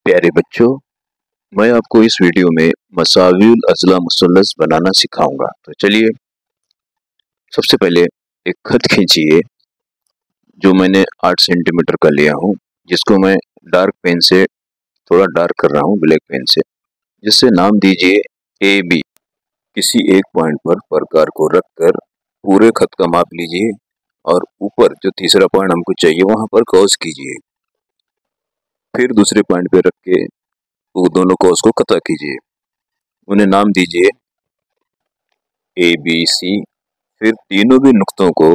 प्यारे बच्चों, मैं आपको इस वीडियो में मसावियुल अज़ला मुसल्लस बनाना सिखाऊंगा। तो चलिए, सबसे पहले एक खत खींचिए जो मैंने 8 सेंटीमीटर का लिया हूँ, जिसको मैं डार्क पेन से थोड़ा डार्क कर रहा हूँ, ब्लैक पेन से, जिससे नाम दीजिए ए बी। किसी एक पॉइंट पर प्रकार को रखकर पूरे खत का माप लीजिए और ऊपर जो तीसरा पॉइंट हमको चाहिए वहां पर क्रॉस कीजिए। फिर दूसरे पॉइंट पे रख के वो दोनों क्रॉस को कता कीजिए। उन्हें नाम दीजिए ए बी सी। फिर तीनों भी नुक्तों को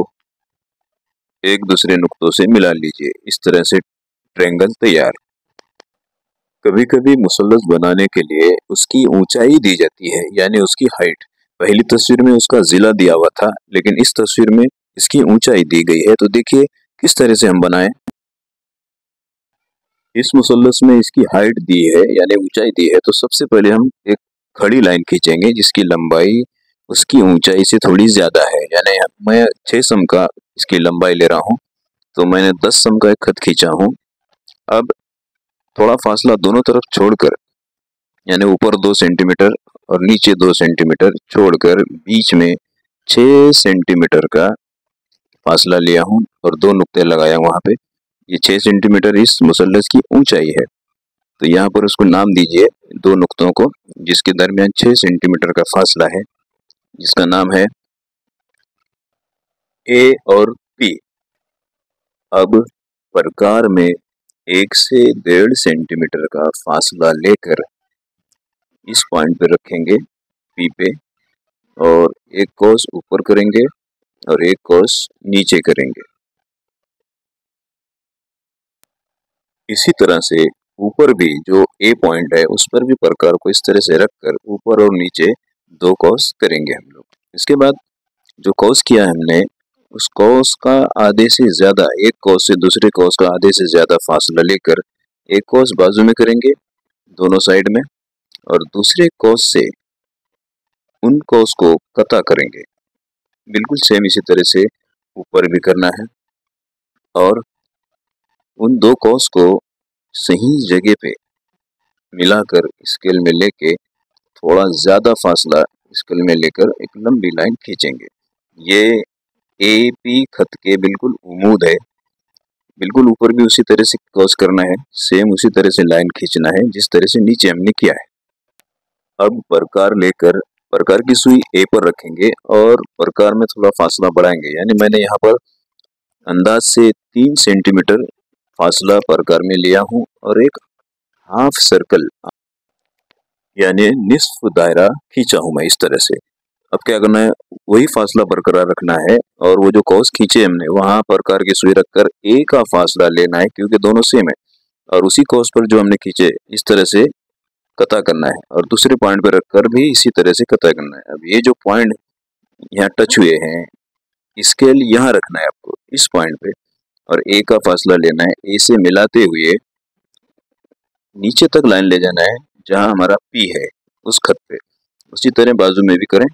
एक दूसरे नुक्तों से मिला लीजिए। इस तरह से ट्रायंगल तैयार। कभी कभी मुसल्लस बनाने के लिए उसकी ऊंचाई दी जाती है, यानी उसकी हाइट। पहली तस्वीर में उसका जिला दिया हुआ था, लेकिन इस तस्वीर में इसकी ऊंचाई दी गई है। तो देखिए किस तरह से हम बनाएं। इस मुसल्लस में इसकी हाइट दी है, यानी ऊंचाई दी है। तो सबसे पहले हम एक खड़ी लाइन खींचेंगे जिसकी लंबाई उसकी ऊंचाई से थोड़ी ज्यादा है। यानी मैं 6 सम का इसकी लंबाई ले रहा हूँ, तो मैंने 10 सम का एक खत खींचा हूँ। अब थोड़ा फासला दोनों तरफ छोड़कर, यानी ऊपर 2 सेंटीमीटर और नीचे 2 सेंटीमीटर छोड़कर बीच में 6 सेंटीमीटर का फासला लिया हूँ और 2 नुक्ते लगाया वहां पे। ये 6 सेंटीमीटर इस मुसल्लस की ऊंचाई है। तो यहाँ पर उसको नाम दीजिए दो नुक्तों को, जिसके दरमियान 6 सेंटीमीटर का फासला है, जिसका नाम है ए और पी। अब प्रकार में 1 से 1.5 सेंटीमीटर का फासला लेकर इस पॉइंट पे रखेंगे पी पे, और एक कोस ऊपर करेंगे और एक कोस नीचे करेंगे। इसी तरह से ऊपर भी जो ए पॉइंट है उस पर भी प्रकार को इस तरह से रखकर ऊपर और नीचे 2 कोस करेंगे हम लोग। इसके बाद जो कोस किया है हमने, उस कोस का आधे से ज्यादा, एक कोस से दूसरे कोस का आधे से ज्यादा फासला लेकर एक कोस बाजू में करेंगे दोनों साइड में, और दूसरे कोस से उन कोस को कता करेंगे। बिल्कुल सेम इसी तरह से ऊपर भी करना है, और उन 2 कोस को सही जगह पे मिलाकर स्केल में लेके थोड़ा ज्यादा फासला स्केल में लेकर एक लंबी लाइन खींचेंगे। ये ए पी खत के बिल्कुल उमूद है। बिल्कुल ऊपर भी उसी तरह से क्रॉस करना है, सेम उसी तरह से लाइन खींचना है जिस तरह से नीचे हमने किया है। अब प्रकार लेकर प्रकार की सुई ए पर रखेंगे और प्रकार में थोड़ा फासला बढ़ाएंगे। यानी मैंने यहाँ पर अंदाज से 3 सेंटीमीटर फासला प्रकार में लिया हूँ और एक हाफ सर्कल, यानी निस्फ दायरा खींचा हूँ मैं इस तरह से। अब क्या करना है, वही फासला बरकरार रखना है, और वो जो कॉस खींचे हमने वहां प्रकार की सुई रखकर ए का फासला लेना है, क्योंकि दोनों सेम है, और उसी कॉस पर जो हमने खींचे इस तरह से कता करना है, और दूसरे पॉइंट पर रखकर भी इसी तरह से कता करना है। अब ये जो पॉइंट यहाँ टच हुए हैं, स्केल यहाँ रखना है आपको इस पॉइंट पे, और ए का फासला लेना है। ए से मिलाते हुए नीचे तक लाइन ले जाना है जहाँ हमारा पी है उस खत पे। उसी तरह बाजू में भी करें,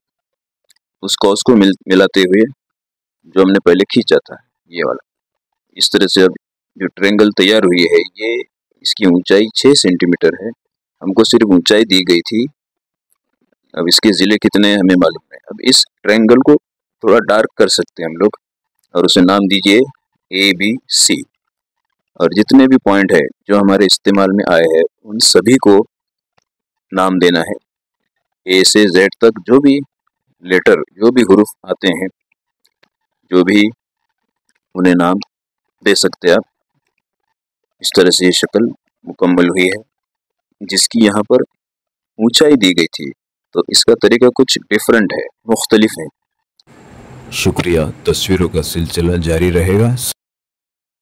उस कॉस को मिलाते हुए जो हमने पहले खींचा था ये वाला। इस तरह से अब जो ट्रायंगल तैयार हुई है, ये इसकी ऊंचाई 6 सेंटीमीटर है। हमको सिर्फ ऊंचाई दी गई थी, अब इसके जिले कितने हैं हमें मालूम है। अब इस ट्रायंगल को थोड़ा डार्क कर सकते हैं हम लोग, और उसे नाम दीजिए ए बी सी। और जितने भी पॉइंट है जो हमारे इस्तेमाल में आए हैं उन सभी को नाम देना है। ए से जेड तक जो भी लेटर, जो भी हुरूफ आते हैं, जो भी, उन्हें नाम दे सकते हैं आप। इस तरह से ये शक्ल मुकम्मल हुई है, जिसकी यहाँ पर ऊंचाई दी गई थी। तो इसका तरीका कुछ डिफरेंट है, मुख्तलिफ है। शुक्रिया। तस्वीरों का सिलसिला जारी रहेगा।